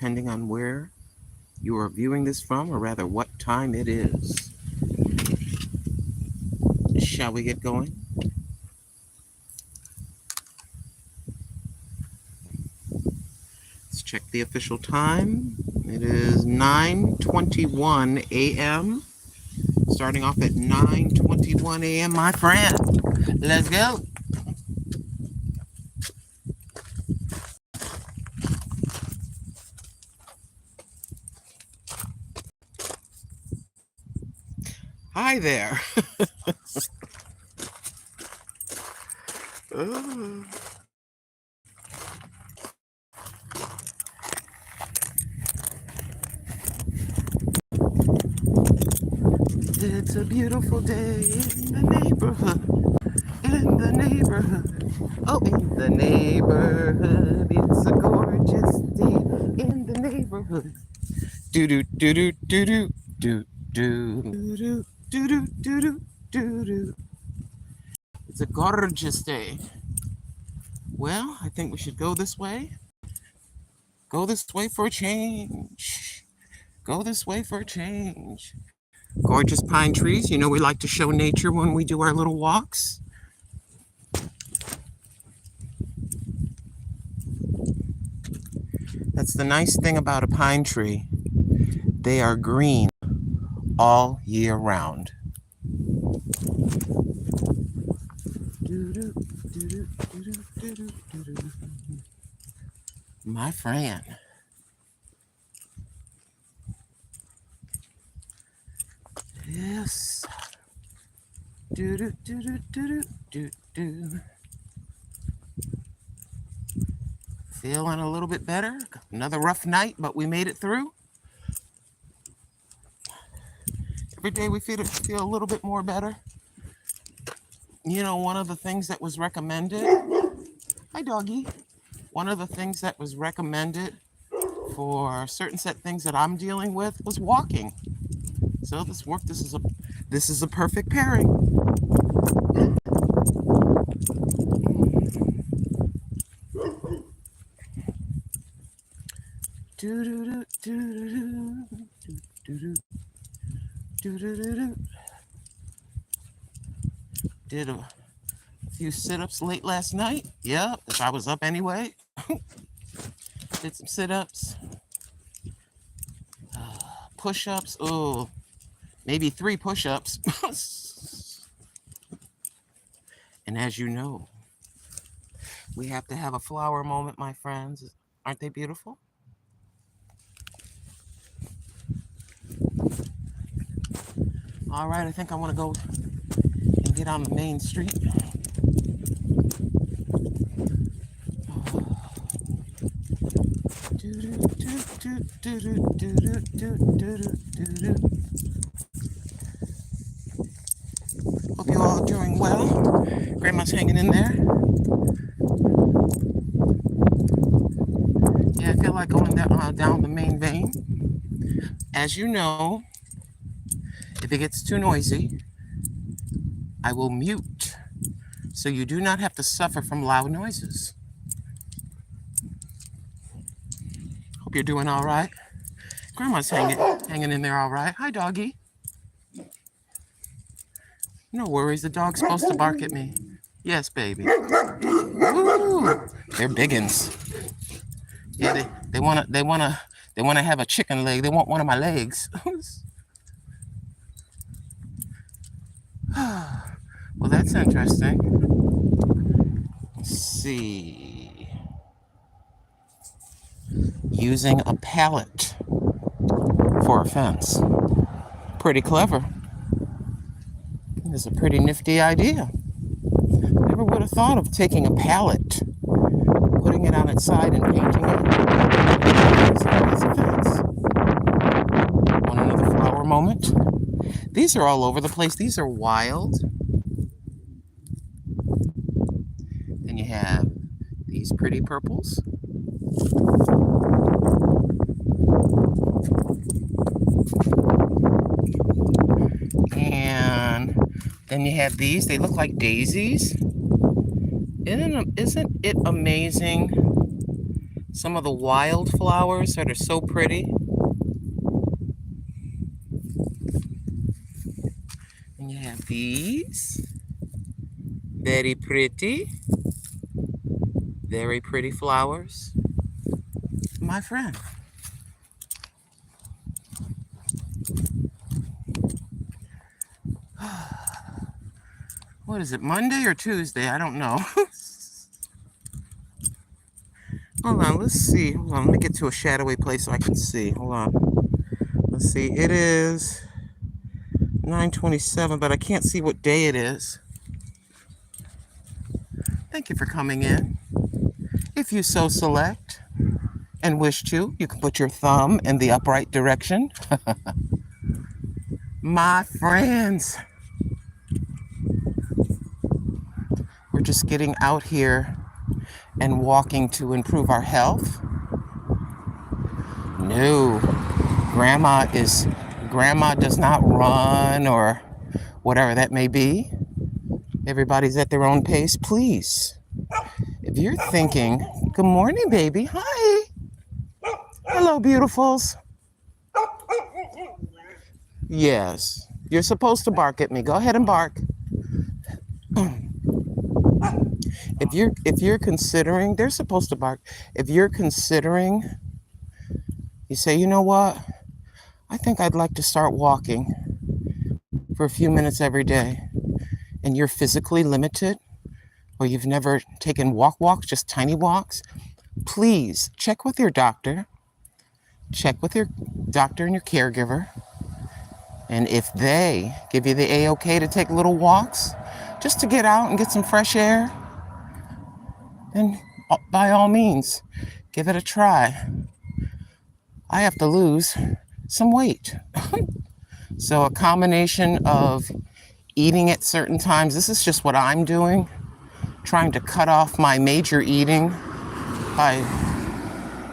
depending on where you are viewing this from, or rather what time it is. Shall we get going? Let's check the official time. It is 9:21 a.m. Starting off at 9:21 a.m., my friend. Let's go. Hi there. It's a beautiful day in the neighborhood. In the neighborhood. Oh, in the neighborhood. It's a gorgeous day in the neighborhood. Do do do do do do do do do do do do do do. It's a gorgeous day. Well, I think we should go this way. Go this way for a change. Go this way for a change. Gorgeous pine trees. You know, we like to show nature when we do our little walks. That's the nice thing about a pine tree. They are green all year round. My friend. Yes. Do do do do do do do. Feeling a little bit better. Another rough night, but we made it through. Every day we feel a little bit more better. You know, one of the things that was recommended. Hi, doggy. One of the things that was recommended for certain set things that I'm dealing with was walking. So this is a perfect pairing. Do do do do do do do do. Did a few sit-ups late last night. Yep, if I was up anyway. Did some sit-ups. Push-ups. Oh, maybe 3 push-ups. And as you know, we have to have a flower moment, my friends. Aren't they beautiful? All right, I think I want to go and get on the main street. Hope you all are doing well. Grandma's hanging in there. Yeah, I feel like going down the main vein. As you know, if it gets too noisy, I will mute, so you do not have to suffer from loud noises. Hope you're doing all right. Grandma's hanging in there all right. Hi, doggy. No worries, the dog's supposed to bark at me. Yes, baby. Ooh, they're biggins. Yeah, they wanna have a chicken leg. They want one of my legs. Well, that's interesting. Let's see. Using a pallet for a fence. Pretty clever. It's a pretty nifty idea. Never would have thought of taking a pallet, putting it on its side and painting it as a fence. Want another flower moment? These are all over the place. These are wild. Then you have these pretty purples. And then you have these. They look like daisies. Isn't it amazing? some of the wildflowers that are so pretty. And you have these. Very pretty flowers. My friend. What is it, Monday or Tuesday? I don't know. Hold on, let's see. Hold on, let me get to a shadowy place so I can see. Hold on. Let's see, it is 9:27, but I can't see what day it is. Thank you for coming in. If you so select and wish to, you can put your thumb in the upright direction. My friends, we're just getting out here and walking to improve our health. No, grandma does not run or whatever that may be. Everybody's at their own pace. Please, if you're thinking, good morning, baby. Hi. Hello, beautifuls. Yes, you're supposed to bark at me. Go ahead and bark. If you're considering, they're supposed to bark. If you're considering, you say, you know what? I think I'd like to start walking for a few minutes every day. And you're physically limited, or you've never taken walks, just tiny walks, please check with your doctor. Check with your doctor and your caregiver. And if they give you the A-OK to take little walks, just to get out and get some fresh air, then by all means, give it a try. I have to lose some weight. So a combination of eating at certain times, this is just what I'm doing, trying to cut off my major eating by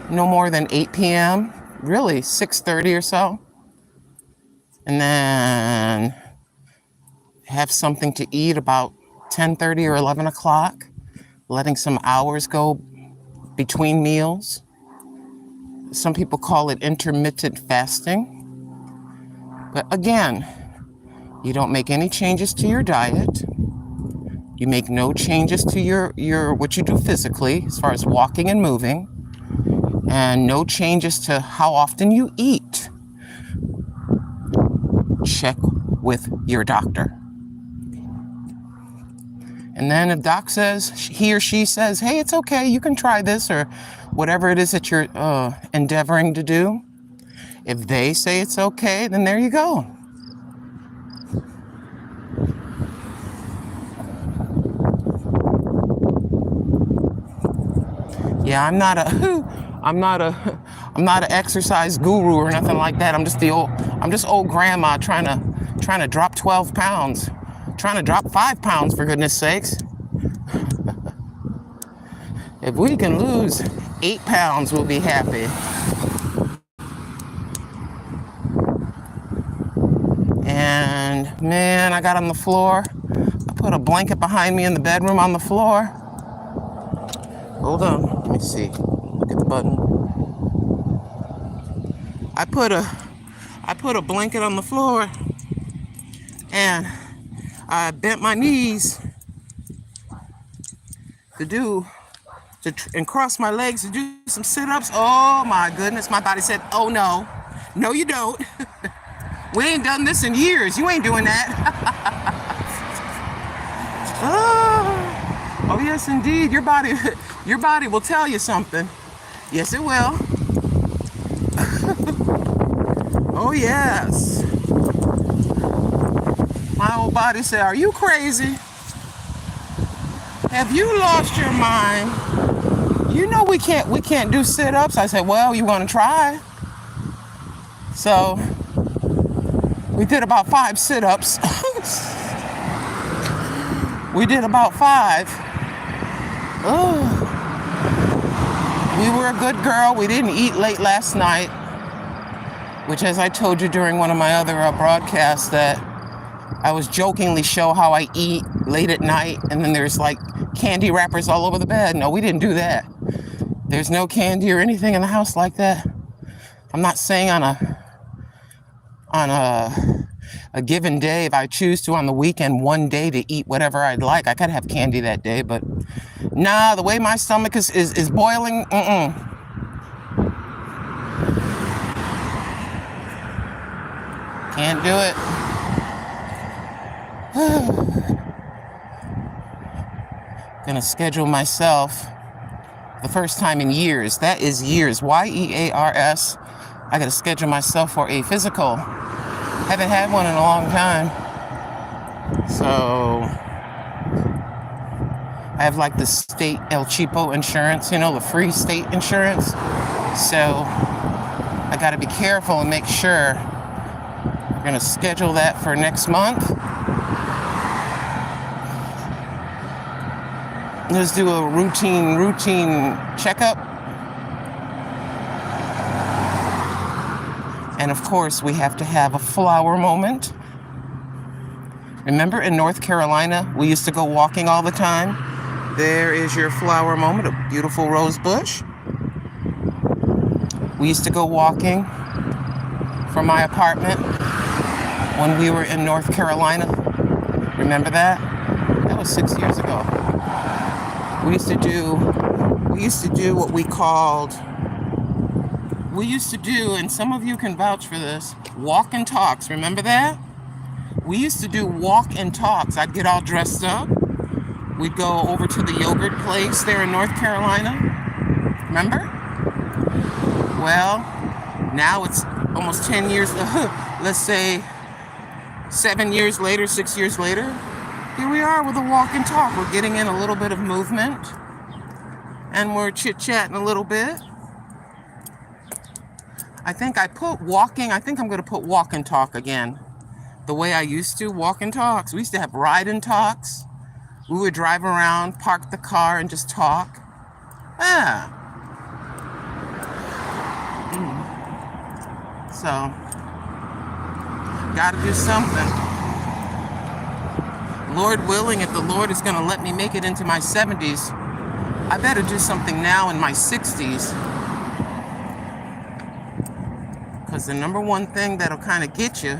no more than 8 p.m., really 6:30 or so. And then have something to eat about 10:30 or 11 o'clock, letting some hours go between meals. Some people call it intermittent fasting. But again, you don't make any changes to your diet. You make no changes to your what you do physically as far as walking and moving, and no changes to how often you eat. Check with your doctor. And then if doc says, he or she says, hey, it's okay, you can try this, or whatever it is that you're endeavoring to do, if they say it's okay, then there you go. Yeah, I'm not an exercise guru or nothing like that. I'm just old grandma trying to drop 12 pounds, trying to drop 5 pounds, for goodness sakes. If we can lose 8 pounds, we'll be happy. And man, I got on the floor. I put a blanket behind me in the bedroom on the floor. Hold on, let me see. Look at the button. I put a blanket on the floor, and I bent my knees and cross my legs to do some sit-ups. Oh my goodness, my body said, oh no, no you don't. We ain't done this in years. You ain't doing that. Oh yes, indeed. Your body will tell you something. Yes, it will. Oh yes. My old body said, are you crazy? Have you lost your mind? You know we can't do sit-ups. I said, well, you want to try? So we did about 5 sit-ups. We did about 5. Oh. We were a good girl. We didn't eat late last night, which, as I told you during one of my other broadcasts, that I was jokingly show how I eat late at night, and then there's like candy wrappers all over the bed. No, we didn't do that. There's no candy or anything in the house like that. I'm not saying on a given day, if I choose to on the weekend, one day to eat whatever I'd like, I could have candy that day. But nah, the way my stomach is boiling, can't do it. Gonna schedule myself the first time in years. That is years. YEARS. I gotta schedule myself for a physical. Haven't had one in a long time. So I have like the state El Cheapo insurance, the free state insurance. So I gotta be careful and make sure. I'm gonna schedule that for next month. Let's do a routine checkup. And of course, we have to have a flower moment. Remember in North Carolina, we used to go walking all the time? There is your flower moment, a beautiful rose bush. We used to go walking from my apartment when we were in North Carolina. Remember that? That was 6 years ago. We used to do what we used to do, and some of you can vouch for this, walk and talks. Remember that? We used to do walk and talks. I'd get all dressed up. We'd go over to the yogurt place there in North Carolina. Remember? Well, now it's almost 10 years, let's say 7 years later, 6 years later. Here we are with a walk and talk. We're getting in a little bit of movement, and we're chit-chatting a little bit. I think I'm going to put walk and talk again. The way I used to, walk and talks. We used to have ride and talks. We would drive around, park the car, and just talk. So, gotta do something. Lord willing, if the Lord is going to let me make it into my 70s, I better do something now in my 60s. Because the number one thing that'll kind of get you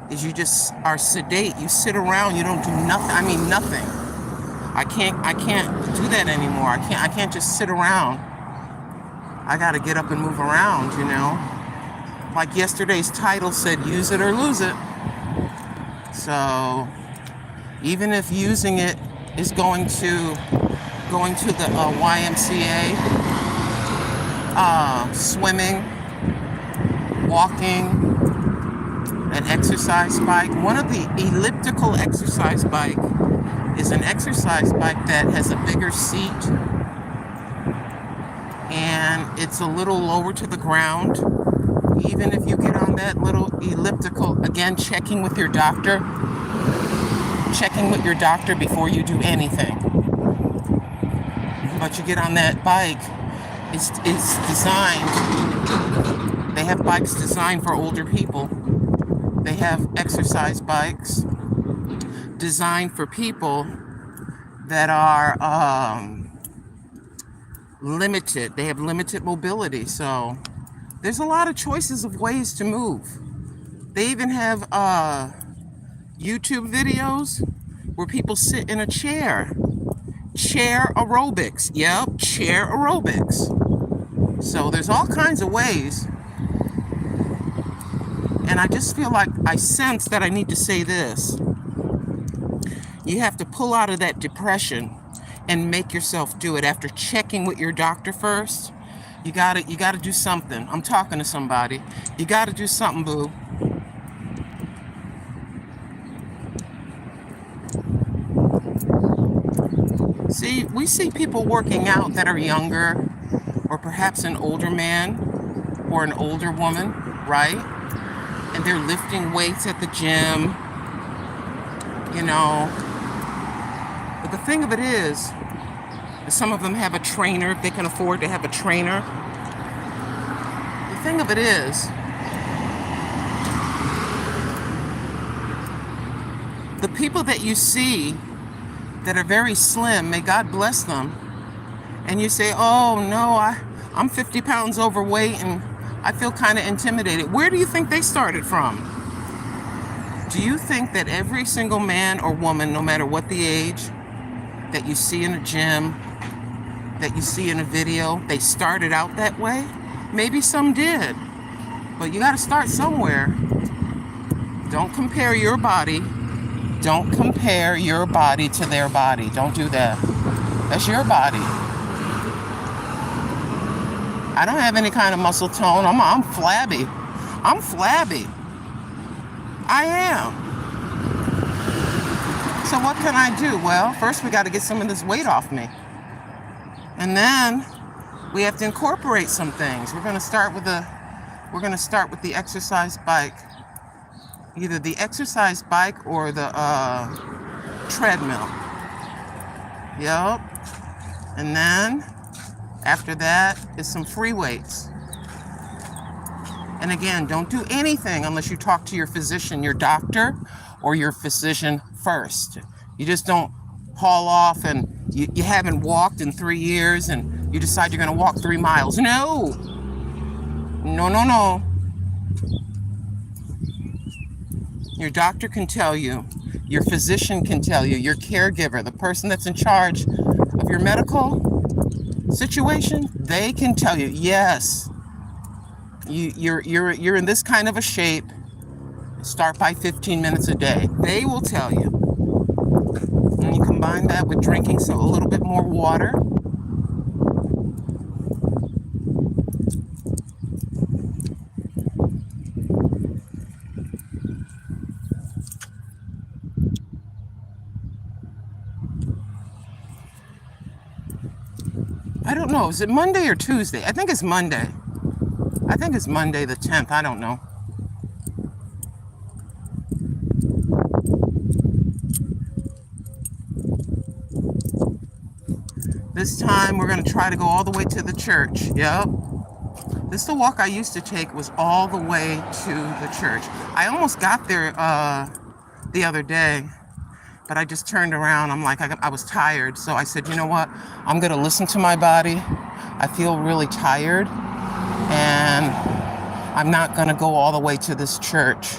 is you just are sedate. You sit around, you don't do nothing. I mean, nothing. I can't do that anymore. I can't just sit around. I got to get up and move around, Like yesterday's title said, use it or lose it. So even if using it is going to the YMCA, swimming, walking, an exercise bike. One of the elliptical exercise bike is an exercise bike that has a bigger seat and it's a little lower to the ground. Even if you get on that little elliptical, again, checking with your doctor before you do anything. But you get on that bike, it's designed, they have bikes designed for older people. They have exercise bikes designed for people that are limited. They have limited mobility. So there's a lot of choices of ways to move. They even have YouTube videos where people sit in a chair. Chair aerobics. Yep, chair aerobics. So there's all kinds of ways. And I just feel like I sense that I need to say this. You have to pull out of that depression and make yourself do it after checking with your doctor first. You gotta do something. I'm talking to somebody. You gotta do something, boo. See, we see people working out that are younger, or perhaps an older man or an older woman, right? And they're lifting weights at the gym, But the thing of it is some of them have a trainer, if they can afford to have a trainer. The thing of it is, the people that you see that are very slim, may God bless them, and you say, oh no, I'm 50 pounds overweight and I feel kind of intimidated. Where do you think they started from? Do you think that every single man or woman, no matter what the age, that you see in a gym, that you see in a video, they started out that way? Maybe some did, but you got to start somewhere. Don't compare your body. Don't compare your body to their body. Don't do that. That's your body. I don't have any kind of muscle tone. I'm flabby. I'm flabby. I am. So what can I do? Well, first we got to get some of this weight off me. And then we have to incorporate some things. We're going to start with the exercise bike. Either the exercise bike or the treadmill. Yup. And then after that is some free weights. And again, don't do anything unless you talk to your physician, your doctor, or your physician first. You just don't haul off and you haven't walked in 3 years and you decide you're going to walk 3 miles. No. No, no, no. Your doctor can tell you, your physician can tell you, your caregiver, the person that's in charge of your medical situation, they can tell you, yes, you're in this kind of a shape. Start by 15 minutes a day. They will tell you. And you combine that with drinking a little bit more water. I don't know. Is it Monday or Tuesday? I think it's Monday. I think it's Monday the 10th. I don't know. This time we're going to try to go all the way to the church. Yep. This is the walk I used to take, was all the way to the church. I almost got there the other day, but I just turned around. I'm like, I was tired. So I said, you know what? I'm going to listen to my body. I feel really tired. And I'm not going to go all the way to this church.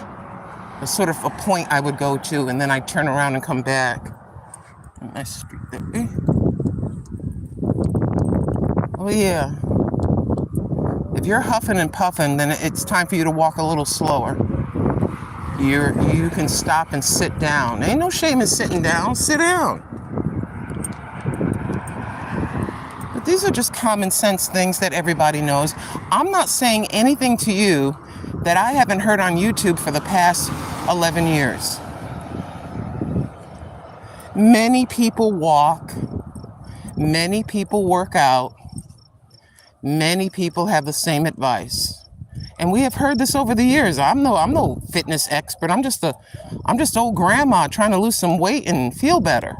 It's sort of a point I would go to, and then I'd turn around and come back. My street there. Oh, yeah. If you're huffing and puffing, then it's time for you to walk a little slower. You can stop and sit down. Ain't no shame in sitting down. Sit down. But these are just common sense things that everybody knows. I'm not saying anything to you that I haven't heard on YouTube for the past 11 years. Many people walk. Many people work out. Many people have the same advice. And we have heard this over the years. I'm no fitness expert. I'm just old grandma trying to lose some weight and feel better.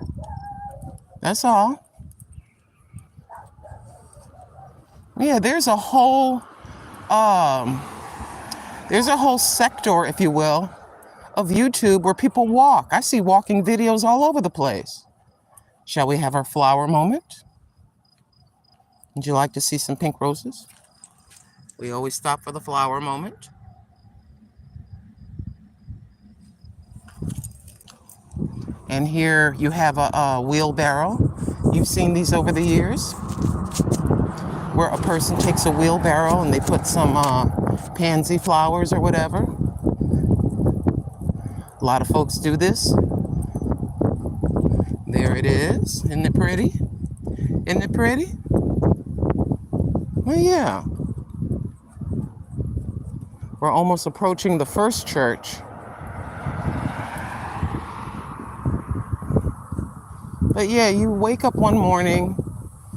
That's all. Yeah, there's a whole sector, if you will, of YouTube where people walk. I see walking videos all over the place. Shall we have our flower moment? Would you like to see some pink roses? We always stop for the flower moment. And here you have a wheelbarrow. You've seen these over the years, where a person takes a wheelbarrow and they put some pansy flowers or whatever. A lot of folks do this. There it is. Isn't it pretty? Isn't it pretty? Well, yeah. We're almost approaching the first church. But yeah, you wake up one morning.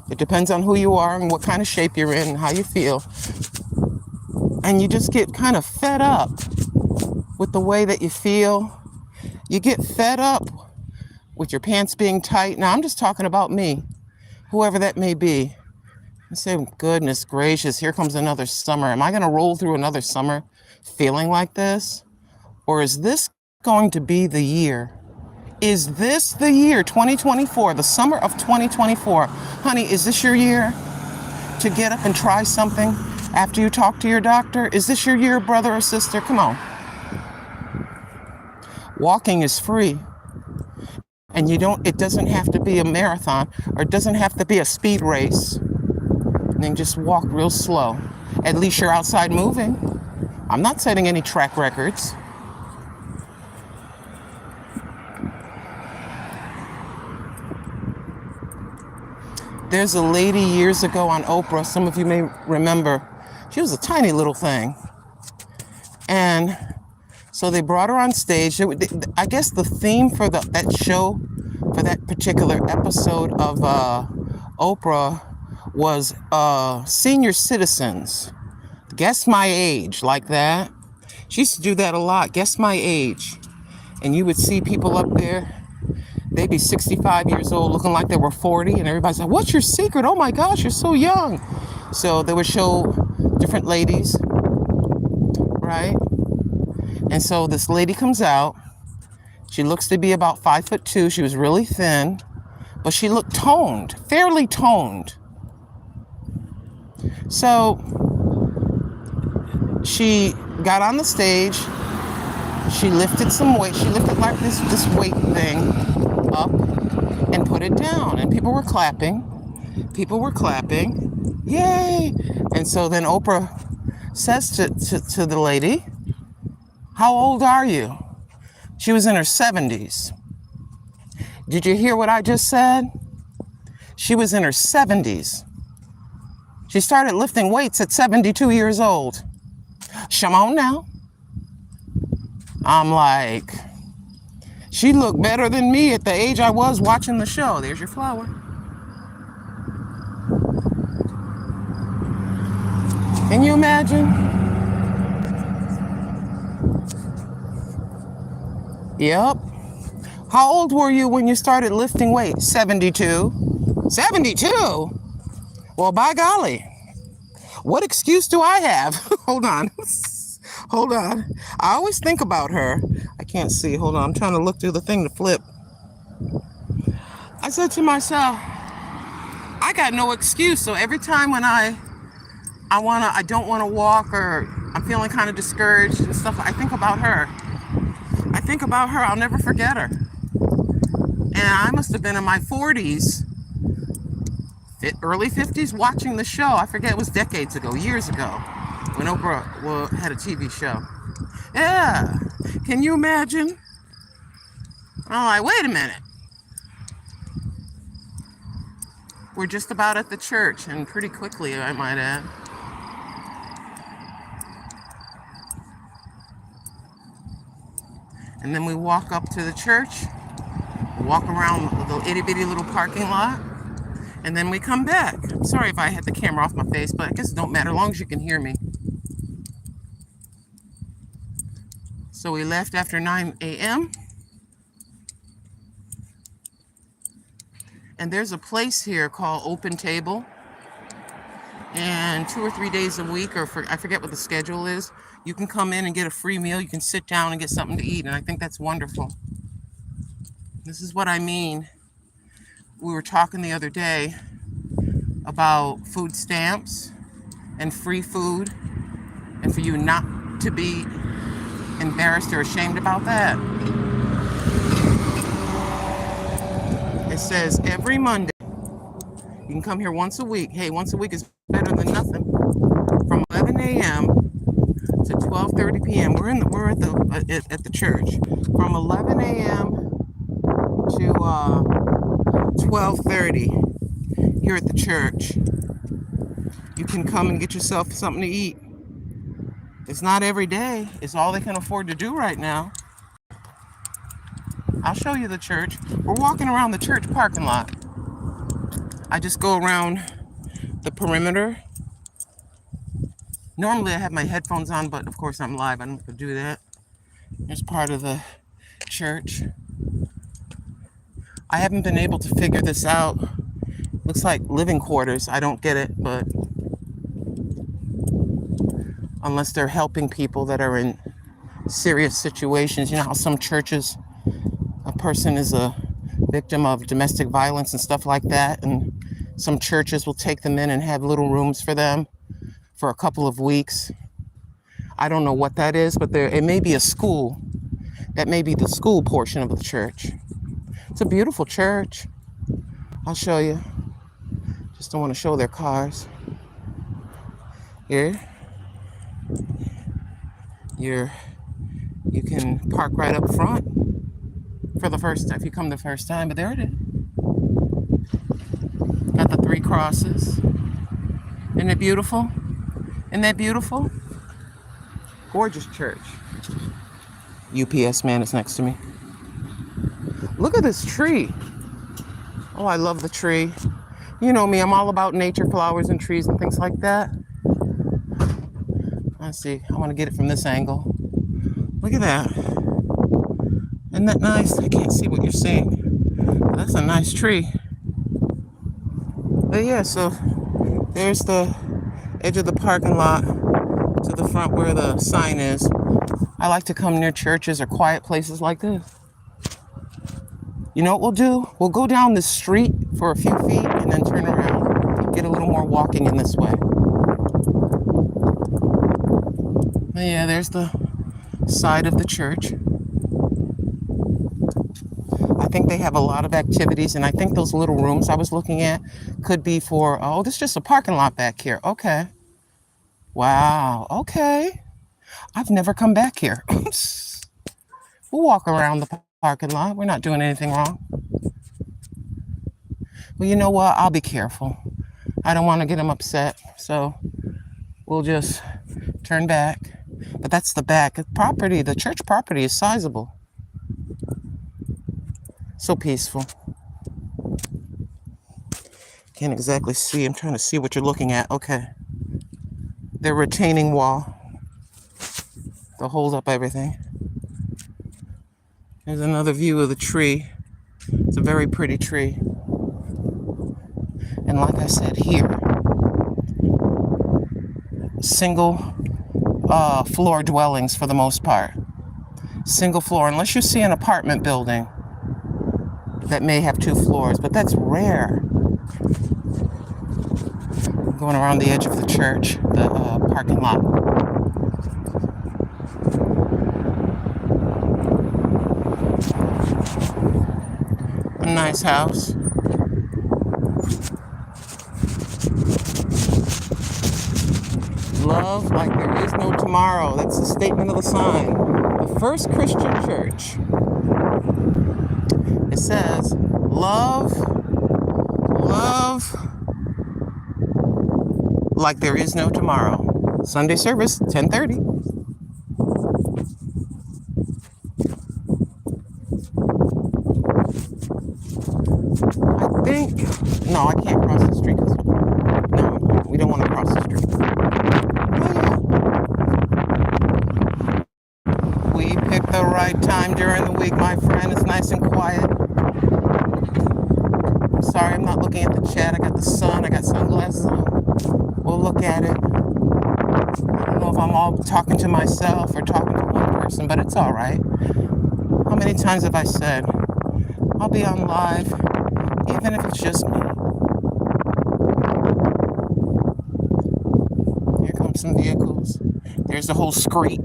It depends on who you are and what kind of shape you're in and how you feel. And you just get kind of fed up with the way that you feel. You get fed up with your pants being tight. Now, I'm just talking about me, whoever that may be. I say, goodness gracious, here comes another summer. Am I going to roll through another summer feeling like this? Or is this going to be the year? Is this the year, 2024, the summer of 2024? Honey, is this your year? to get up and try something after you talk to your doctor? Is this your year, brother or sister? Come on. Walking is free. And it doesn't have to be a marathon, or it doesn't have to be a speed race. And then just walk real slow. At least you're outside moving. I'm not setting any track records. There's a lady years ago on Oprah, some of you may remember. She was a tiny little thing. And so they brought her on stage. I guess the theme for that show, for that particular episode of Oprah, was senior citizens. Guess my age, like that. She used to do that a lot. Guess my age. And you would see people up there. They'd be 65 years old, looking like they were 40. And everybody's like, what's your secret? Oh my gosh, you're so young. So they would show different ladies, right? And so this lady comes out. She looks to be about 5'2". She was really thin, but she looked toned, fairly toned. So she got on the stage. She lifted some weight. She lifted like this weight thing up and put it down. And people were clapping. People were clapping. Yay! And so then Oprah says to the lady, how old are you? She was in her 70s. Did you hear what I just said? She was in her 70s. She started lifting weights at 72 years old. Come on now. I'm like, she looked better than me at the age I was watching the show. There's your flower. Can you imagine? Yep. How old were you when you started lifting weights? 72. 72? Well, by golly. What excuse do I have? Hold on. Hold on. I always think about her. I can't see. Hold on. I'm trying to look through the thing to flip. I said to myself, I got no excuse. So every time when I don't want to walk, or I'm feeling kind of discouraged and stuff, I think about her. I think about her. I'll never forget her. And I must have been in my 40s, early 50s, watching the show. I forget, it was decades ago, years ago, when Oprah had a TV show. Yeah. Can you imagine? I'm like, wait a minute. We're just about at the church, and pretty quickly, I might add. And then we walk up to the church, walk around the itty-bitty little parking lot, and then we come back. I'm sorry if I had the camera off my face, but I guess it don't matter as long as you can hear me. So we left after 9 a.m. And there's a place here called Open Table. And 2 or 3 days a week, or I forget what the schedule is, you can come in and get a free meal. You can sit down and get something to eat. And I think that's wonderful. This is what I mean. We were talking the other day about food stamps and free food, and for you not to be embarrassed or ashamed about that. It says every Monday, you can come here once a week. Hey, once a week is better than nothing. From 11 a.m. to 12:30 p.m. We're at the church. From 11 a.m. to 12:30 here at the church. You can come and get yourself something to eat. It's not every day. It's all they can afford to do right now. I'll show you the church. We're walking around the church parking lot. I just go around the perimeter. Normally I have my headphones on, but of course I'm live. I don't have to do that. It's part of the church. I haven't been able to figure this out. Looks like living quarters. I don't get it, but unless they're helping people that are in serious situations. You know how some churches, a person is a victim of domestic violence and stuff like that, and Some churches will take them in and have little rooms for them for a couple of weeks. I don't know what that is, but it may be a school. That may be the school portion of the church. It's a beautiful church. I'll show you. Just don't want to show their cars. Here. You can park right up front for the first time, if you come the first time, but there it is. Got the 3 crosses. Isn't it beautiful? Isn't that beautiful? Gorgeous church. UPS man is next to me. Look at this tree. Oh, I love the tree. You know me, I'm all about nature, flowers and trees and things like that. Let's see, I want to get it from this angle. Look at that. Isn't that nice? I can't see what you're seeing. But that's a nice tree. But yeah, so there's the edge of the parking lot to the front where the sign is. I like to come near churches or quiet places like this. You know what we'll do? We'll go down this street for a few feet and then turn around. Get a little more walking in this way. But yeah, there's the side of the church. I think they have a lot of activities, and I think those little rooms I was looking at could be for, oh, this is just a parking lot back here. Okay. Wow. Okay. I've never come back here. We'll walk around the parking lot. We're not doing anything wrong. Well, you know what? I'll be careful. I don't want to get them upset, so we'll just turn back. But that's the back property. The church property is sizable. So peaceful. Can't exactly see. I'm trying to see what you're looking at. Okay. Their retaining wall. To hold up everything. There's another view of the tree. It's a very pretty tree. And like I said, here, single floor dwellings for the most part. Single floor, unless you see an apartment building that may have 2 floors, but that's rare. Going around the edge of the church, the parking lot. A nice house. Love like there is no tomorrow. That's the statement of the sign. The First Christian Church. It says, love like there is no tomorrow. Sunday service, 10:30. I think, no, I can't cross the street. No, we don't want to cross the street. We picked the right time during the week, my friend. It's nice and quiet. I'm sorry, I'm not looking at the chat. I got the sun. I got sunglasses on. We'll look at it. I don't know if I'm all talking to myself or talking to one person, but it's all right. How many times have I said, I'll be on live, even if it's just me. Here comes some vehicles. There's the whole street.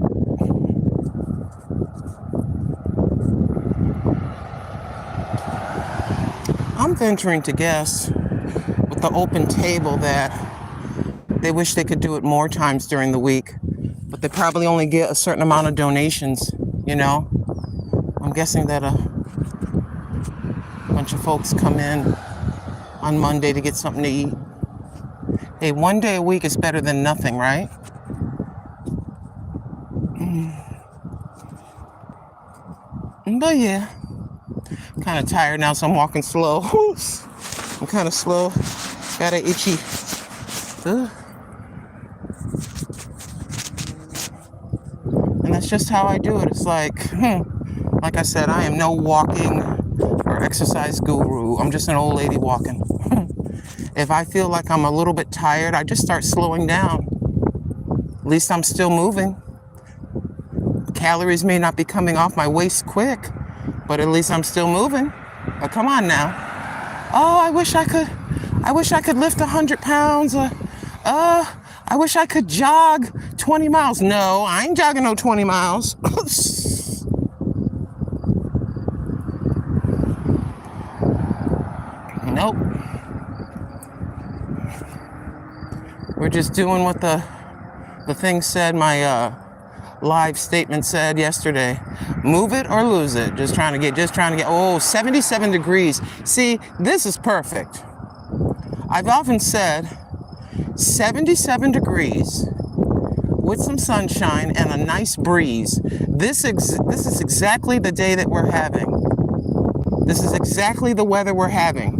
I'm venturing to guess with the open table that they wish they could do it more times during the week, but they probably only get a certain amount of donations, you know? I'm guessing that a bunch of folks come in on Monday to get something to eat. Hey, one day a week is better than nothing, right? But yeah, I'm kind of tired now, so I'm walking slow. I'm kind of slow. Got an itchy. And that's just how I do it. It's like I said, I am no walking or exercise guru. I'm just an old lady walking. If I feel like I'm a little bit tired, I just start slowing down. At least I'm still moving. Calories may not be coming off my waist quick, but at least I'm still moving. But come on now. Oh, I wish I could I wish I could lift 100 pounds. I wish I could jog 20 miles. No, I ain't jogging no 20 miles. Nope. We're just doing what the thing said, my live statement said yesterday. Move it or lose it. Just trying to get, oh, 77 degrees. See, this is perfect. I've often said 77 degrees with some sunshine and a nice breeze. This is exactly the day that we're having. This is exactly the weather we're having.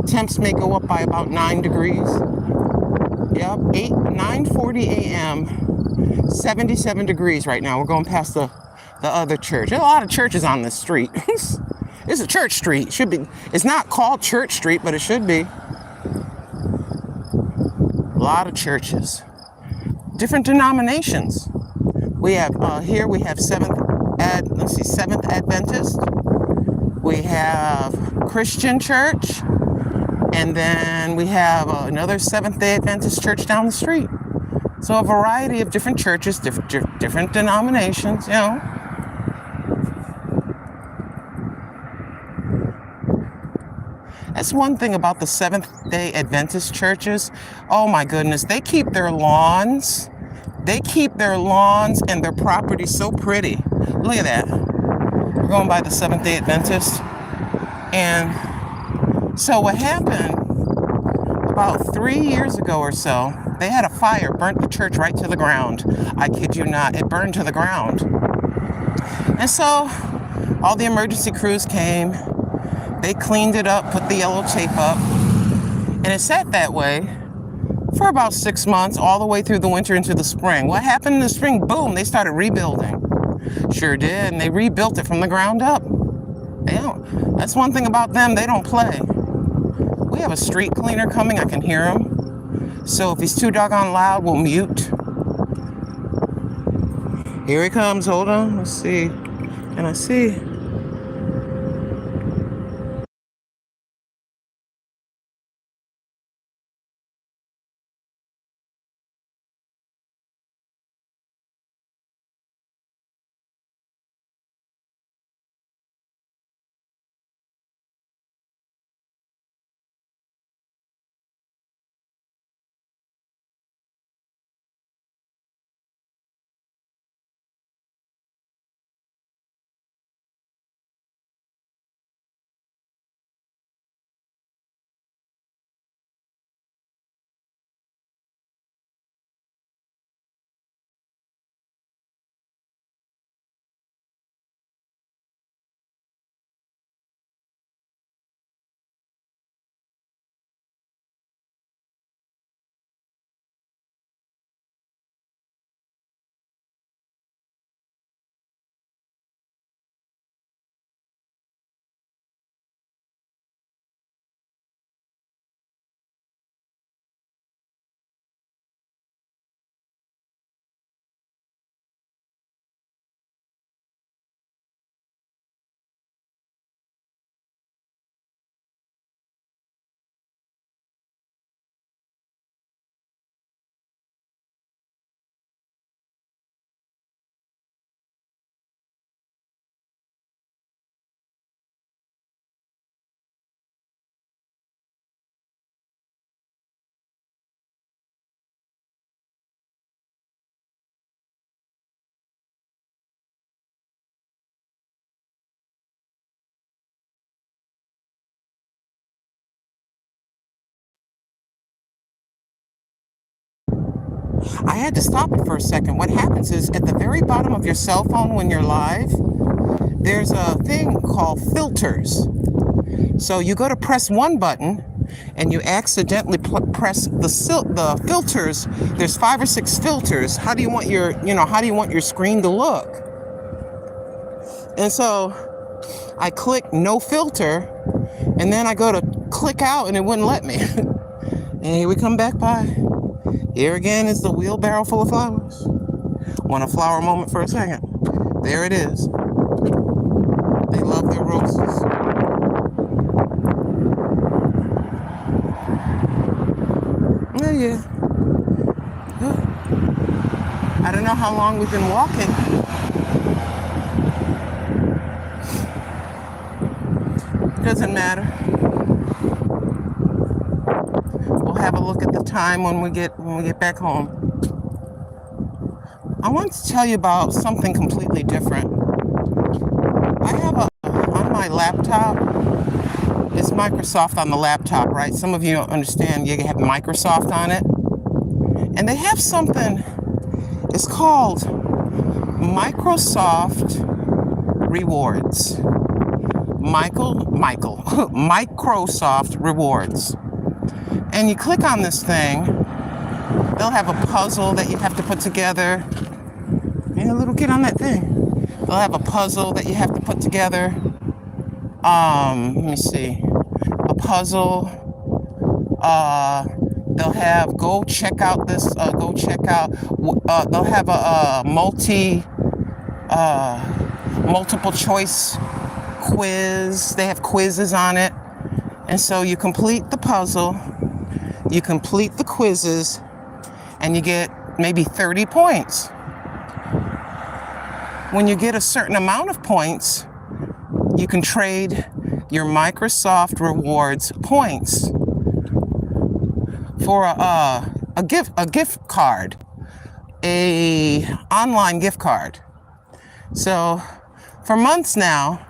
Temps may go up by about 9 degrees. Yep, 9:40 a.m., 77 degrees right now. We're going past the other church. There's a lot of churches on this street. It's a church street. Should be. It's not called Church Street, but it should be. A lot of churches. Different denominations. We have here we have Seventh Adventist. We have Christian Church. And then we have another Seventh-day Adventist church down the street. So a variety of different churches, different denominations, you know. That's one thing about the Seventh-day Adventist churches. Oh my goodness, they keep their lawns. They keep their lawns and their property so pretty. Look at that. We're going by the Seventh-day Adventist. And so what happened about 3 years ago or so, they had a fire, burnt the church right to the ground. I kid you not, it burned to the ground. And so all the emergency crews came, they cleaned it up, put the yellow tape up, and it sat that way for about 6 months, all the way through the winter into the spring. What happened in the spring? Boom, they started rebuilding. Sure did, and they rebuilt it from the ground up. That's one thing about them, they don't play. We have a street cleaner coming, I can hear him. So if he's too doggone loud, we'll mute. Here he comes, hold on, let's see. Can I see? I had to stop it for a second. What happens is at the very bottom of your cell phone when you're live, there's a thing called filters. So you go to press one button and you accidentally press the filters. There's 5 or 6 filters. How do you want your screen to look? And so I click no filter, and then I go to click out and it wouldn't let me. And here we come back by. Here again is the wheelbarrow full of flowers. Want a flower moment for a second? There it is. They love their roses. yeah. I don't know how long we've been walking. Doesn't matter. We'll have a look at the time when we get back home. I want to tell you about something completely different. I have on my laptop, it's Microsoft on the laptop, right? Some of you understand you have Microsoft on it. And they have something, it's called Microsoft Rewards. Microsoft Rewards. And you click on this thing, they'll have a puzzle that you have to put together. And a little kid on that thing. They'll have a puzzle that you have to put together. Let me see. A puzzle. They'll have go check out this. They'll have a multiple choice quiz. They have quizzes on it, and so you complete the puzzle, you complete the quizzes, and you get maybe 30 points. When you get a certain amount of points, you can trade your Microsoft Rewards points for a gift card, a online gift card. So for months now,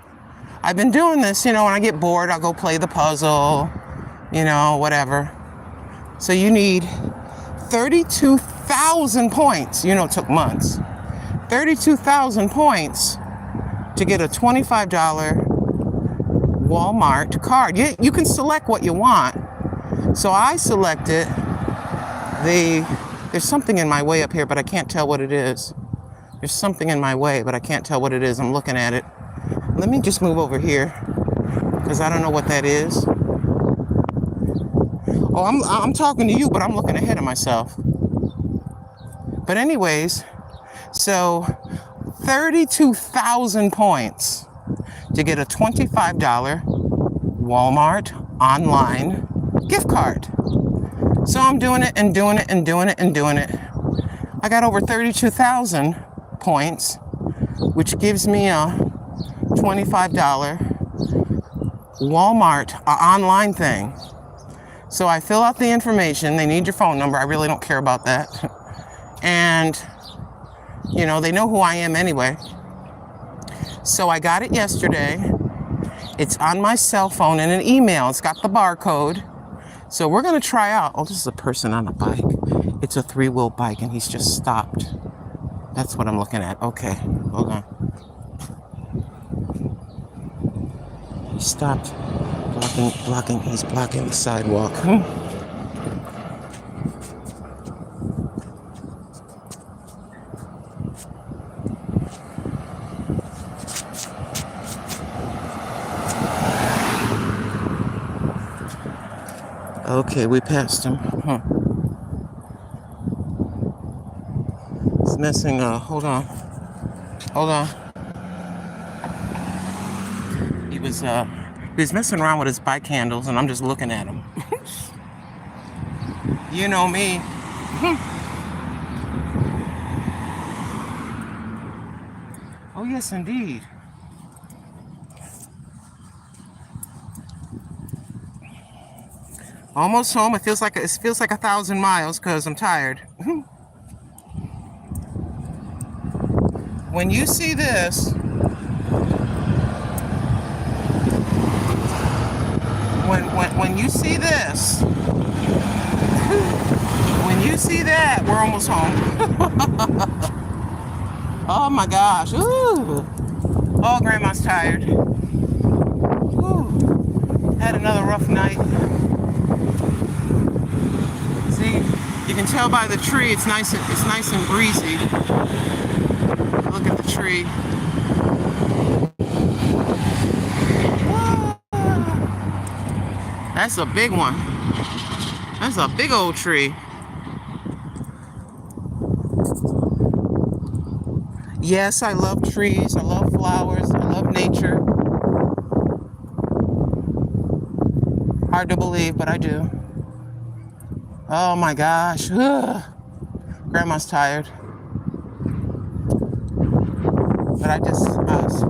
I've been doing this. When I get bored, I'll go play the puzzle, whatever. So you need 32,000 points. It took months. 32,000 points to get a $25 Walmart card. You can select what you want. So I selected there's something in my way up here, but I can't tell what it is. There's something in my way, but I can't tell what it is. I'm looking at it. Let me just move over here, because I don't know what that is. Oh, I'm talking to you, but I'm looking ahead of myself. But anyways, so 32,000 points to get a $25 Walmart online gift card. So I'm doing it and doing it and doing it and doing it. I got over 32,000 points, which gives me a $25 Walmart online thing. So I fill out the information. They need your phone number. I really don't care about that. And, they know who I am anyway. So I got it yesterday. It's on my cell phone in an email. It's got the barcode. So we're going to try out. Oh, this is a person on a bike. It's a 3-wheel bike, and he's just stopped. That's what I'm looking at. Okay, hold on. He stopped he's blocking the sidewalk. Okay, we passed him. It's missing, hold on. He was messing around with his bike handles, and I'm just looking at him. You know me. Oh, yes, indeed. Almost home. It feels like 1,000 miles because I'm tired. When you see this, when you see this, when you see that, we're almost home. Oh my gosh. Ooh. Oh, Grandma's tired. Ooh. Had another rough night. See, you can tell by the tree it's nice and breezy. Look at the tree. That's a big one. That's a big old tree. Yes, I love trees. I love flowers. I love nature. Hard to believe, but I do. Oh my gosh. Ugh. Grandma's tired. But I was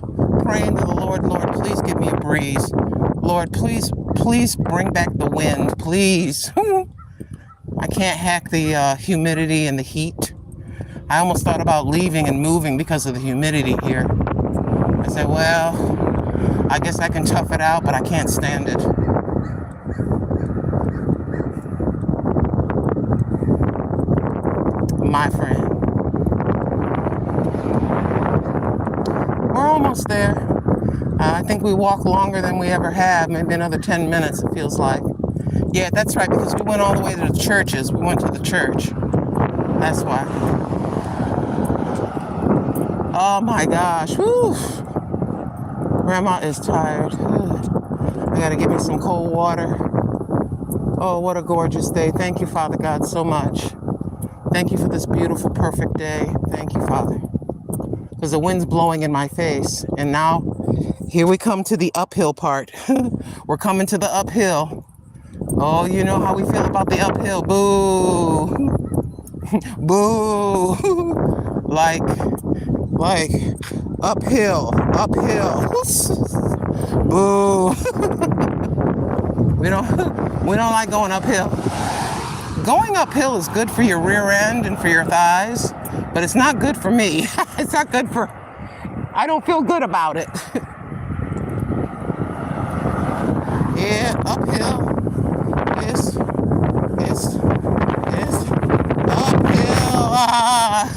praying to the Lord, Lord, please give me a breeze. Lord, please bring back the wind, please. I can't hack the humidity and the heat. I almost thought about leaving and moving because of the humidity here. I said, well, I guess I can tough it out, but I can't stand it. My friend. We're almost there. I think we walk longer than we ever have, maybe another 10 minutes, it feels like. Yeah, that's right, because we went all the way to the churches. We went to the church. That's why. Oh my gosh. Whew. Grandma is tired. I gotta get me some cold water. Oh, what a gorgeous day. Thank you, Father God, so much. Thank you for this beautiful, perfect day. Thank you, Father. Because the wind's blowing in my face. And now, here we come to the uphill part. We're coming to the uphill. Oh, you know how we feel about the uphill. Boo. Boo. like uphill. Boo. We don't like going uphill. Going uphill is good for your rear end and for your thighs, but it's not good for me. It's not good for, I don't feel good about it. Yeah, uphill. It's uphill. Ah.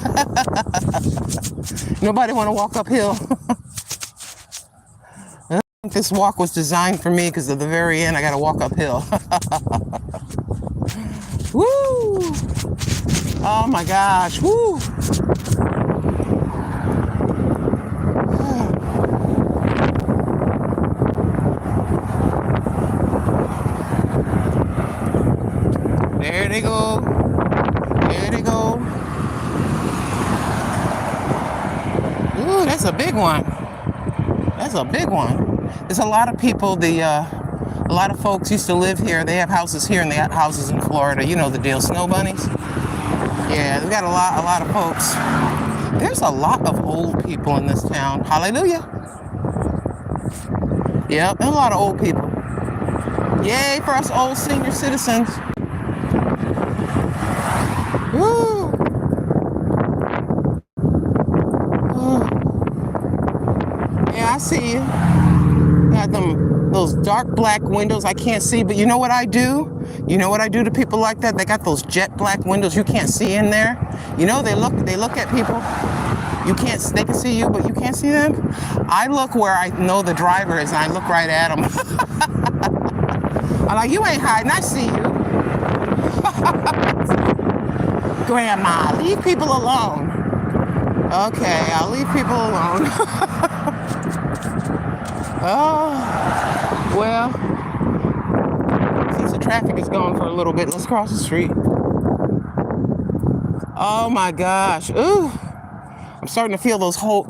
Nobody want to walk uphill. I think this walk was designed for me because at the very end I got to walk uphill. Woo! Oh my gosh! Woo! There they go. There they go. Ooh, that's a big one. That's a big one. There's a lot of people, a lot of folks used to live here. They have houses here and they have houses in Florida. You know the deal, snow bunnies. Yeah, we got a lot of folks. There's a lot of old people in this town. Hallelujah. Yep, there's a lot of old people. Yay for us old senior citizens. Woo! Yeah, I see you. Got those dark black windows I can't see, but you know what I do? You know what I do to people like that? They got those jet black windows you can't see in there. You know, they look at people. They can see you, but you can't see them. I look where I know the driver is, and I look right at them. I'm like, you ain't hiding, I see you. Grandma, leave people alone. Okay, I'll leave people alone. Oh, well, since the traffic is gone for a little bit, let's cross the street. Oh my gosh. Ooh. I'm starting to feel those whole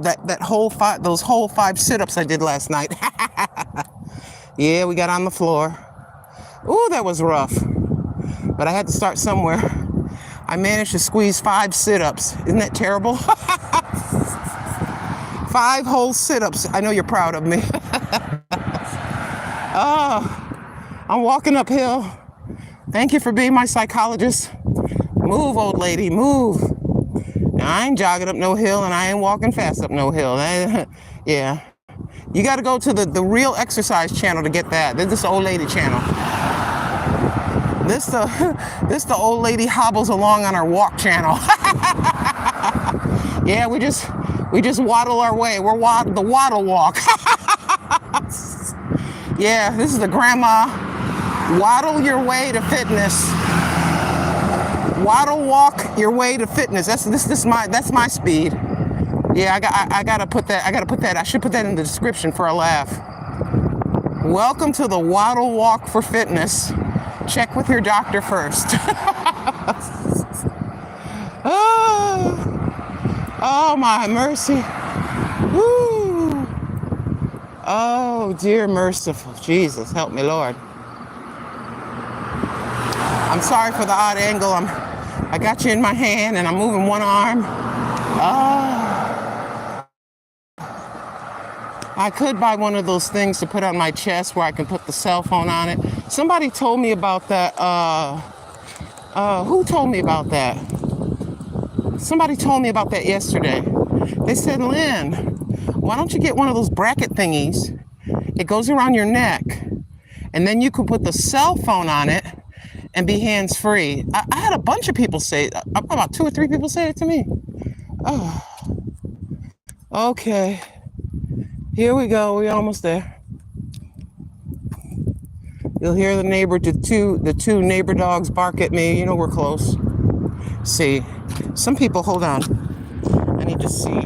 five sit-ups I did last night. Yeah, we got on the floor. Ooh, that was rough. But I had to start somewhere. I managed to squeeze 5 sit-ups. Isn't that terrible? 5 whole sit-ups. I know you're proud of me. Oh, I'm walking uphill. Thank you for being my psychologist. Move, old lady, move. Now, I ain't jogging up no hill, and I ain't walking fast up no hill. Yeah. You got to go to the real exercise channel to get that. This is the old lady channel. This the old lady hobbles along on our walk channel. Yeah, we just waddle our way. We're the waddle walk. Yeah, this is the grandma waddle your way to fitness. Waddle walk your way to fitness. That's my speed. Yeah, I gotta put that. I should put that in the description for a laugh. Welcome to the waddle walk for fitness. Check with your doctor first. Oh my mercy. Woo. Oh dear merciful Jesus, help me Lord. I'm sorry for the odd angle. I got you in my hand and I'm moving one arm. I could buy one of those things to put on my chest where I can put the cell phone on it. Somebody told me about that. Who told me about that? Somebody told me about that yesterday. They said, Lynn, why don't you get one of those bracket thingies? It goes around your neck, and then you can put the cell phone on it and be hands-free. I had a bunch of people say it. About 2 or 3 people say it to me. Oh, okay. Here we go. We're almost there. You'll hear the two neighbor dogs bark at me. You know we're close. See, some people, hold on. I need to see.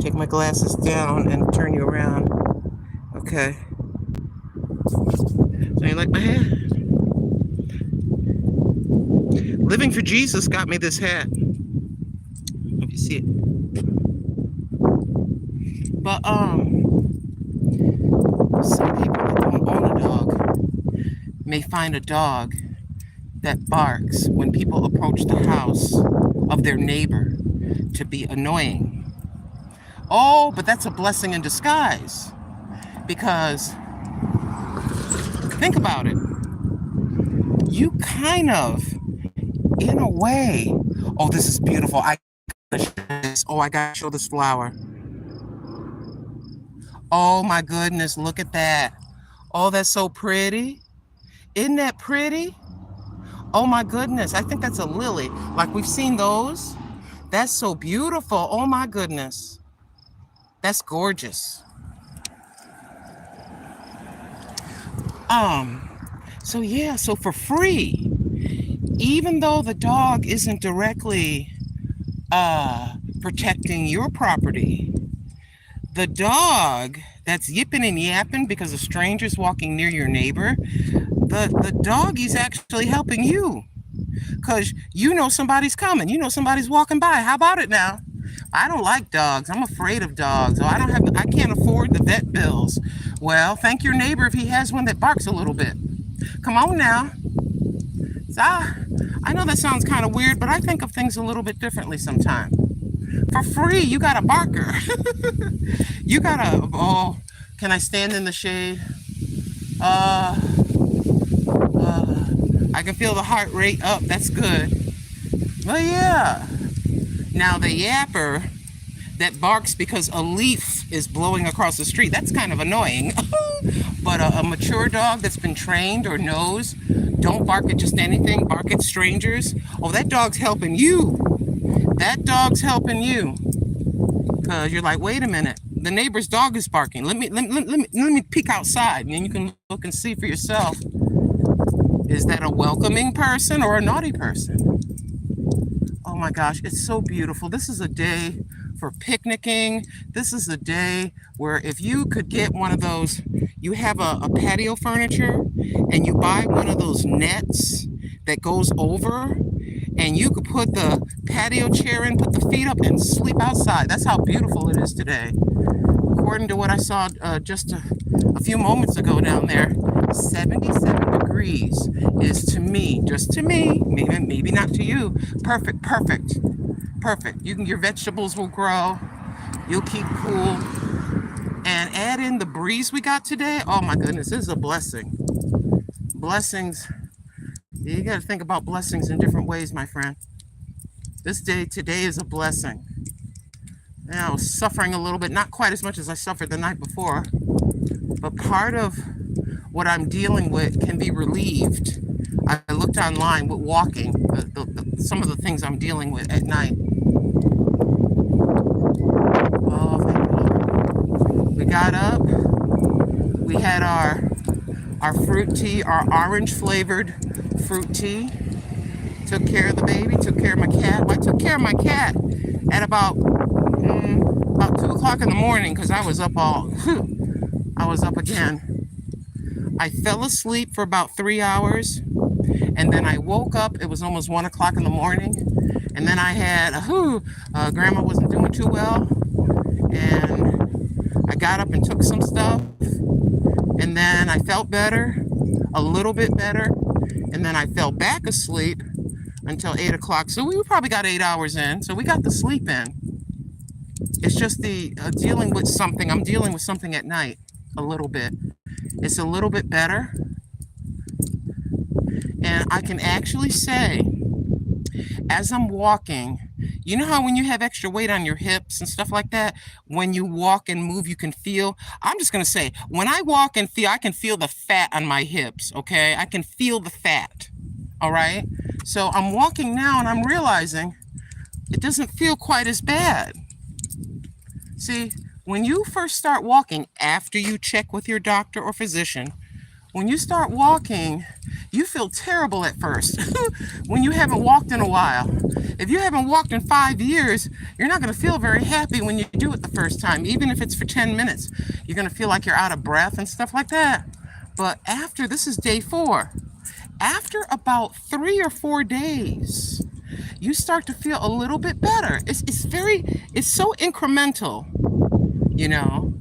Take my glasses down and turn you around. Okay. So you like my hat? Living for Jesus got me this hat. Hope you see it. But some people that don't own a dog may find a dog that barks when people approach the house of their neighbor to be annoying. Oh, but that's a blessing in disguise, because think about it. You kind of, in a way, oh, this is beautiful. I gotta show this flower. Oh my goodness, look at that. Oh, that's so pretty. Isn't that pretty? Oh my goodness, I think that's a lily. Like we've seen those. That's so beautiful. Oh my goodness. That's gorgeous. So for free, even though the dog isn't directly protecting your property, the dog that's yipping and yapping because a stranger's walking near your neighbor, the doggy's actually helping you, because you know somebody's coming. You know somebody's walking by. How about it now? I don't like dogs. I'm afraid of dogs. Oh, I can't afford the vet bills. Well, thank your neighbor if he has one that barks a little bit. Come on now. I know that sounds kind of weird, but I think of things a little bit differently sometimes. For free, you got a barker. You got oh, can I stand in the shade? I can feel the heart rate up. That's good. Well, yeah. Now the yapper that barks because a leaf is blowing across the street, that's kind of annoying. But a mature dog that's been trained or knows, don't bark at just anything, bark at strangers. Oh, that dog's helping you. That dog's helping you. Because you're like, wait a minute, the neighbor's dog is barking. Let me peek outside, and then you can look and see for yourself. Is that a welcoming person or a naughty person? Oh my gosh, it's so beautiful. This is a day for picnicking. This is a day where if you could get one of those, you have a patio furniture and you buy one of those nets that goes over, and you could put the patio chair in, put the feet up, and sleep outside. That's how beautiful it is today. According to what I saw just a few moments ago down there, 77 degrees is, to me, just to me, maybe not to you, perfect. Your vegetables will grow. You'll keep cool. And add in the breeze we got today. Oh my goodness, this is a blessing. Blessings. You got to think about blessings in different ways, my friend. Today is a blessing. Now, I was suffering a little bit, not quite as much as I suffered the night before, but part of what I'm dealing with can be relieved. I looked online with walking, some of the things I'm dealing with at night. Oh, thank you. We got up. We had our fruit tea, our orange flavored fruit tea. Took care of the baby, took care of my cat. Well, I took care of my cat at about 2 o'clock in the morning, because I was up again. I fell asleep for about 3 hours, and then I woke up. It was almost 1 o'clock in the morning, and then I had grandma wasn't doing too well, and I got up and took some stuff, and then I felt better, a little bit better, And then I fell back asleep until 8 o'clock. So we probably got 8 hours in. So we got the sleep in. It's just the dealing with something. I'm dealing with something at night a little bit. It's a little bit better. And I can actually say, as I'm walking, you know how when you have extra weight on your hips and stuff like that, when you walk and move, you can feel, I'm just going to say, when I walk and feel, I can feel the fat on my hips, okay? I can feel the fat, all right? So I'm walking now and I'm realizing it doesn't feel quite as bad. See, when you first start walking, after you check with your doctor or physician, when you start walking, you feel terrible at first when you haven't walked in a while. If you haven't walked in 5 years, you're not going to feel very happy when you do it the first time, even if it's for 10 minutes. You're going to feel like you're out of breath and stuff like that. But after, this is day 4, after about 3 or 4 days, you start to feel a little bit better. It's so incremental, you know.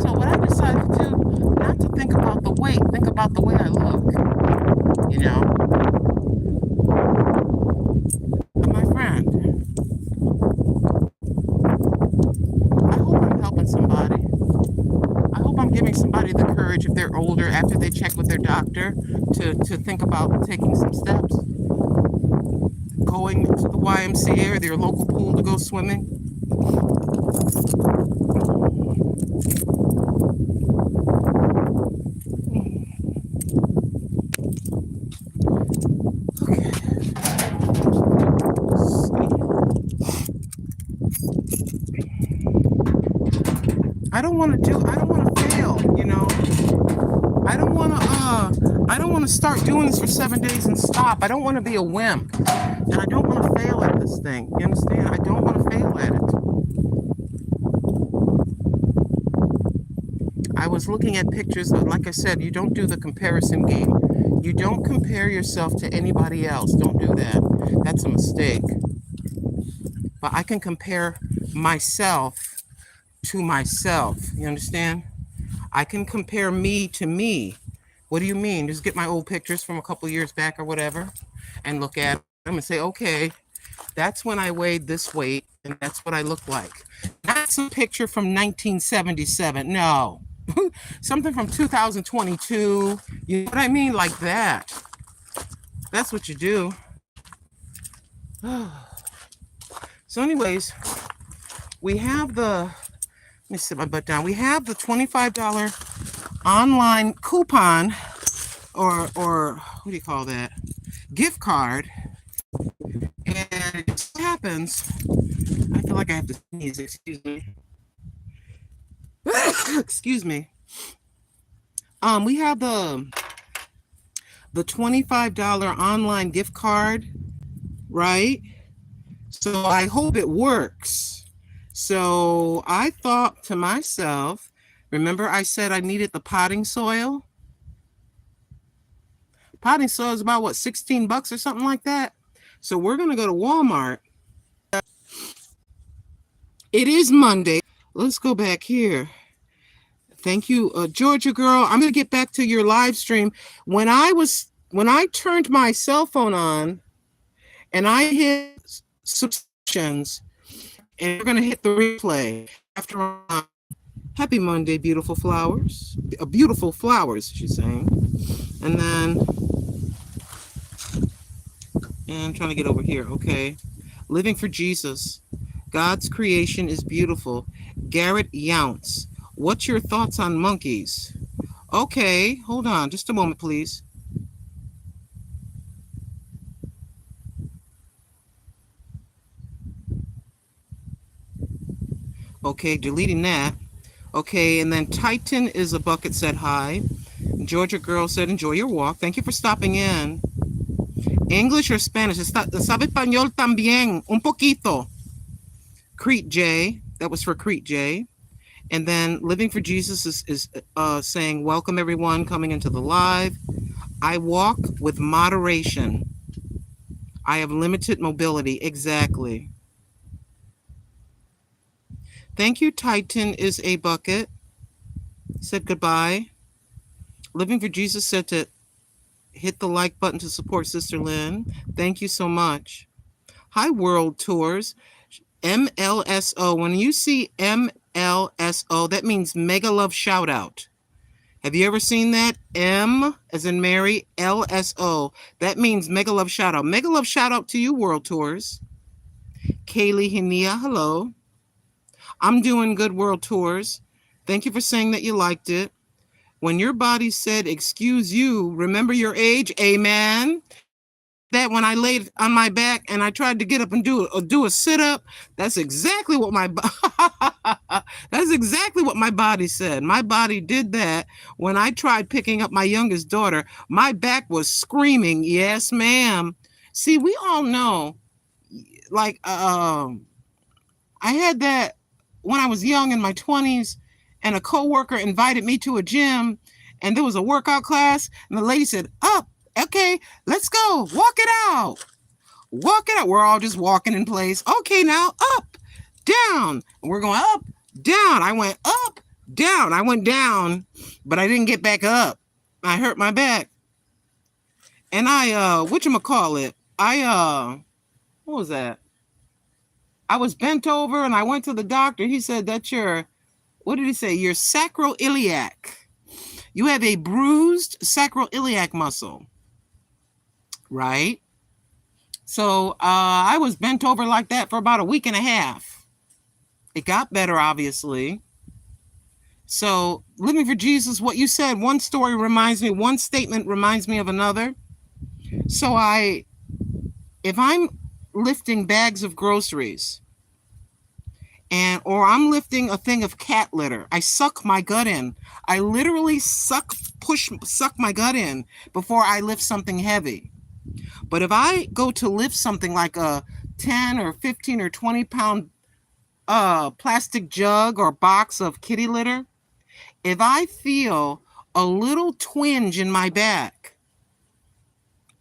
So what I decided to do, not to think about the weight, think about the way I look, you know. But my friend, I hope I'm helping somebody. I hope I'm giving somebody the courage, if they're older, after they check with their doctor, to think about taking some steps. Going to the YMCA or their local pool to go swimming. I don't want to fail, you know. I don't want to start doing this for 7 days and stop. I don't want to be a wimp. And I don't want to fail at this thing. You understand? I don't want to fail at it. I was looking at pictures, but like I said, you don't do the comparison game. You don't compare yourself to anybody else. Don't do that. That's a mistake. But I can compare myself to myself. You understand? I can compare me to me. What do you mean? Just get my old pictures from a couple years back or whatever and look at them and say, okay, that's when I weighed this weight and that's what I look like. Not some picture from 1977. No. Something from 2022. You know what I mean? Like that. That's what you do. So anyways, we have the, let me sit my butt down. We have the $25 online coupon or what do you call that? Gift card. And it just happens, I feel like I have to sneeze, excuse me. Excuse me. We have the $25 online gift card, right? So I hope it works. So I thought to myself, remember I said I needed the potting soil? Potting soil is about what, $16 or something like that? So we're going to go to Walmart. It is Monday. Let's go back here. Thank you, Georgia girl. I'm going to get back to your live stream. When I turned my cell phone on and I hit subscriptions, and we're going to hit the replay after. Happy Monday, beautiful flowers. Beautiful flowers, she's saying. And then, and I'm trying to get over here. Okay. Living for Jesus. God's creation is beautiful. Garrett Younce. What's your thoughts on monkeys? Okay, hold on just a moment, please. Okay, deleting that. Okay, and then Titan is a bucket said hi. Georgia girl said enjoy your walk. Thank you for stopping in. English or Spanish? Sabe español también, un poquito. Crete J, that was for Crete J. And then Living for Jesus is saying, welcome everyone coming into the live. I walk with moderation. I have limited mobility. Exactly. Thank you, Titan is a bucket. Said goodbye. Living for Jesus said that hit the like button to support Sister Lynn. Thank you so much. Hi, World Tours. MLSO. When you see MLSO, that means Mega Love Shout Out. Have you ever seen that? M as in Mary, LSO. That means Mega Love Shout Out. Mega Love Shout Out to you, World Tours. Kaylee Hania, hello. I'm doing good, World Tours. Thank you for saying that you liked it. When your body said, excuse you, remember your age? Amen. That when I laid on my back and I tried to get up and do a sit-up, that's exactly what my that's exactly what my body said. My body did that when I tried picking up my youngest daughter. My back was screaming, yes, ma'am. See, we all know, like, I had that when I was young in my 20s, and a coworker invited me to a gym, and there was a workout class, and the lady said, up, okay, let's go, walk it out. Walk it out. We're all just walking in place. Okay, now up, down. And we're going up, down. I went up, down. I went down, but I didn't get back up. I hurt my back. And whatchamacallit? What was that? I was bent over and I went to the doctor. He said, that's what did he say? Your sacroiliac. You have a bruised sacroiliac muscle, right? So I was bent over like that for about a week and a half. It got better, obviously. So living for Jesus, what you said, one story reminds me, one statement reminds me of another. So if I'm lifting bags of groceries or I'm lifting a thing of cat litter, I suck my gut in. I literally suck my gut in before I lift something heavy. But if I go to lift something like a 10 or 15 or 20 pound plastic jug or box of kitty litter, if I feel a little twinge in my back,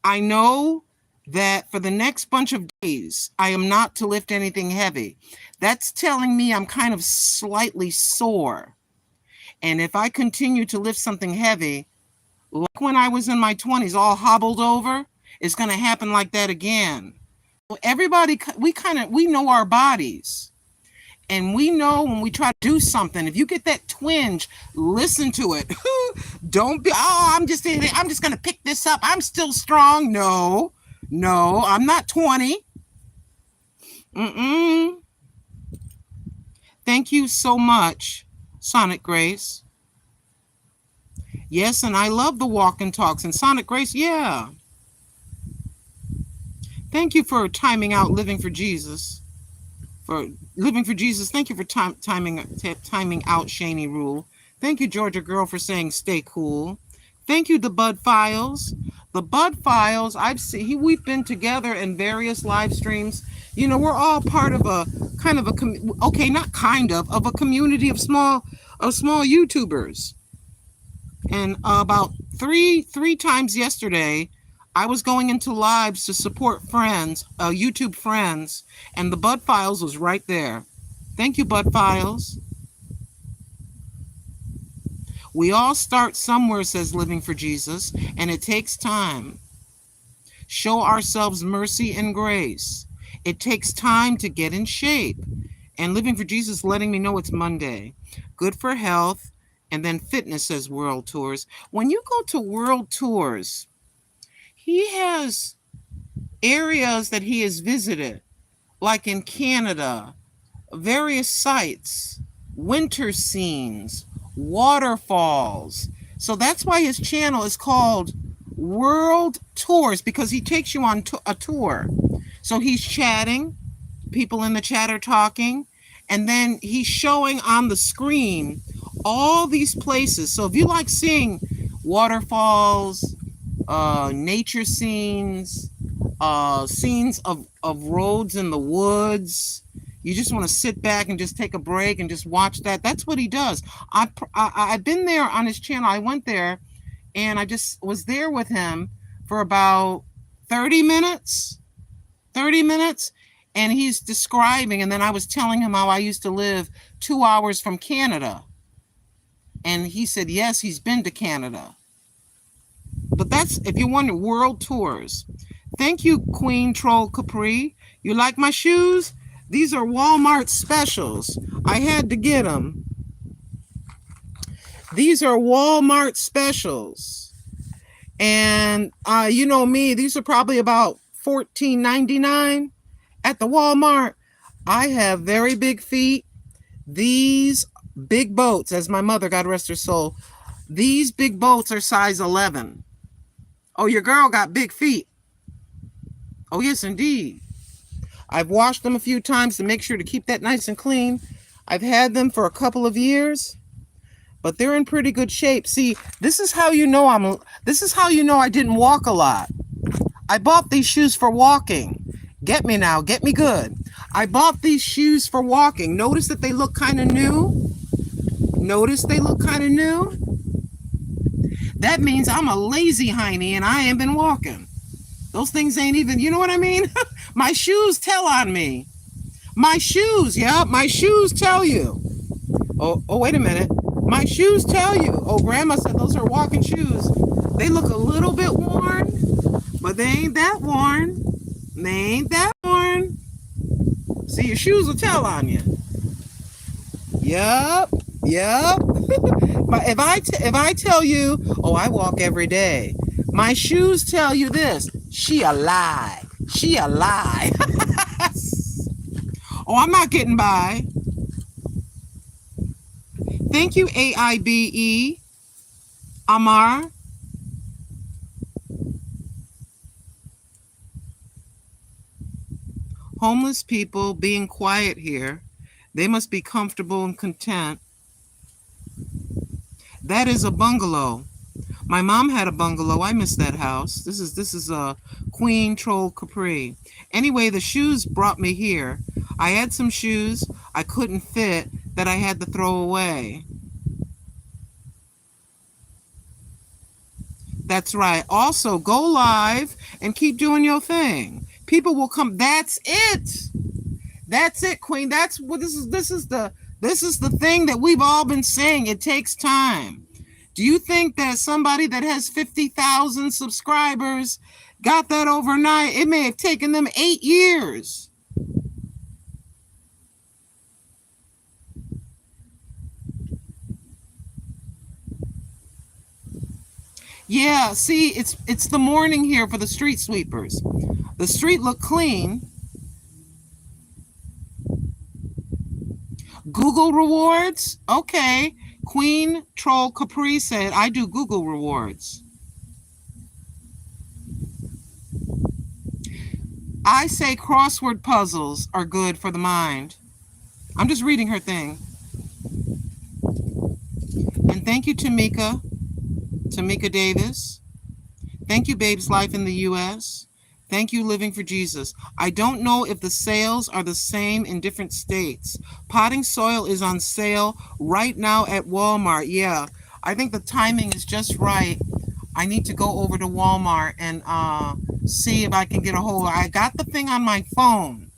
I know that for the next bunch of days, I am not to lift anything heavy. That's telling me I'm kind of slightly sore. And if I continue to lift something heavy, like when I was in my 20s, all hobbled over, it's going to happen like that again. Everybody, we know our bodies. And we know when we try to do something, if you get that twinge, listen to it. Don't be, I'm just going to pick this up. I'm still strong. No, I'm not 20. Thank you so much, Sonic Grace. Yes, and I love the walk and talks. And Sonic Grace, yeah. Thank you for timing out Living for Jesus. For Living for Jesus, thank you for timing out Shani Rule. Thank you, Georgia Girl, for saying stay cool. Thank you, the Bud Files. The Bud Files, we've been together in various live streams. You know, we're all part of a community of small YouTubers. And about three times yesterday, I was going into lives to support friends, YouTube friends, and the Bud Files was right there. Thank you, Bud Files. We all start somewhere, says Living for Jesus, and it takes time. Show ourselves mercy and grace. It takes time to get in shape. And Living for Jesus letting me know it's Monday. Good for health, and then fitness, says World Tours. When you go to World Tours, he has areas that he has visited, like in Canada, various sites, winter scenes, waterfalls. So that's why his channel is called World Tours, because he takes you on a tour. So he's chatting, people in the chat are talking, and then he's showing on the screen all these places. So if you like seeing waterfalls, nature scenes, scenes of roads in the woods, you just want to sit back and just take a break and just watch that. That's what he does. I've been there on his channel. I went there and I just was there with him for about 30 minutes, and he's describing, and then I was telling him how I used to live 2 hours from Canada. And he said, yes, he's been to Canada. But that's, if you want world tours. Thank you, Queen Troll Capri. You like my shoes? These are Walmart specials. I had to get them. These are Walmart specials. And you know me, these are probably about $14.99 at the Walmart. I have very big feet. These big boats, as my mother, God rest her soul, these big boats are size 11. Oh, your girl got big feet. Oh, yes, indeed. I've washed them a few times to make sure to keep that nice and clean. I've had them for a couple of years, but they're in pretty good shape. See, this is how you know I didn't walk a lot. I bought these shoes for walking. Get me now, get me good. I bought these shoes for walking. Notice that they look kind of new. Notice they look kind of new. That means I'm a lazy hiney and I ain't been walking. Those things ain't even, you know what I mean? My shoes tell on me. My shoes, yeah, my shoes tell you. Oh, wait a minute. My shoes tell you. Oh, Grandma said those are walking shoes. They look a little bit worn, but they ain't that worn. They ain't that worn. See, your shoes will tell on you. Yup. But if I tell you, oh, I walk every day, my shoes tell you this. She a lie. She a lie. Oh, I'm not getting by. Thank you, AIBE. Amar. Homeless people being quiet here. They must be comfortable and content. That is a bungalow. My mom had a bungalow. I miss that house. This is a Queen Troll Capri. Anyway, the shoes brought me here. I had some shoes I couldn't fit that I had to throw away. That's right. Also, go live and keep doing your thing. People will come. That's it. That's it, Queen. That's what this is the thing that we've all been saying. It takes time. Do you think that somebody that has 50,000 subscribers got that overnight? It may have taken them 8 years. Yeah, see, it's the morning here for the street sweepers. The street look clean. Google rewards? Okay. Queen Troll Capri said, I do Google rewards. I say crossword puzzles are good for the mind. I'm just reading her thing. And thank you, Tamika Davis. Thank you, Babe's Life in the U.S. Thank you, Living for Jesus. I don't know if the sales are the same in different states. Potting soil is on sale right now at Walmart. Yeah, I think the timing is just right. I need to go over to Walmart and see if I can get a hold. I got the thing on my phone.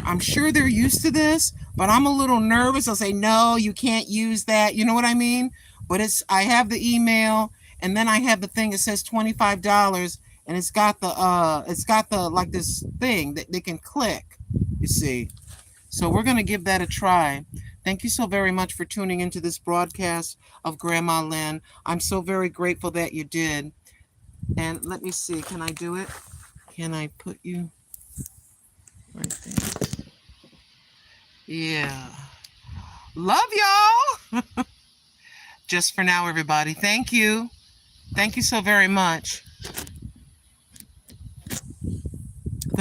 I'm sure they're used to this, but I'm a little nervous. I'll say, no, you can't use that. You know what I mean? But I have the email, and then I have the thing that says $25, and it's got the like this thing that they can click, you see. So we're going to give that a try. Thank you so very much for tuning into this broadcast of Grandma Lynn. I'm so very grateful that you did. And let me see, can I do it? Can I put you right there? Yeah. Love y'all. Just for now, everybody. Thank you. Thank you so very much.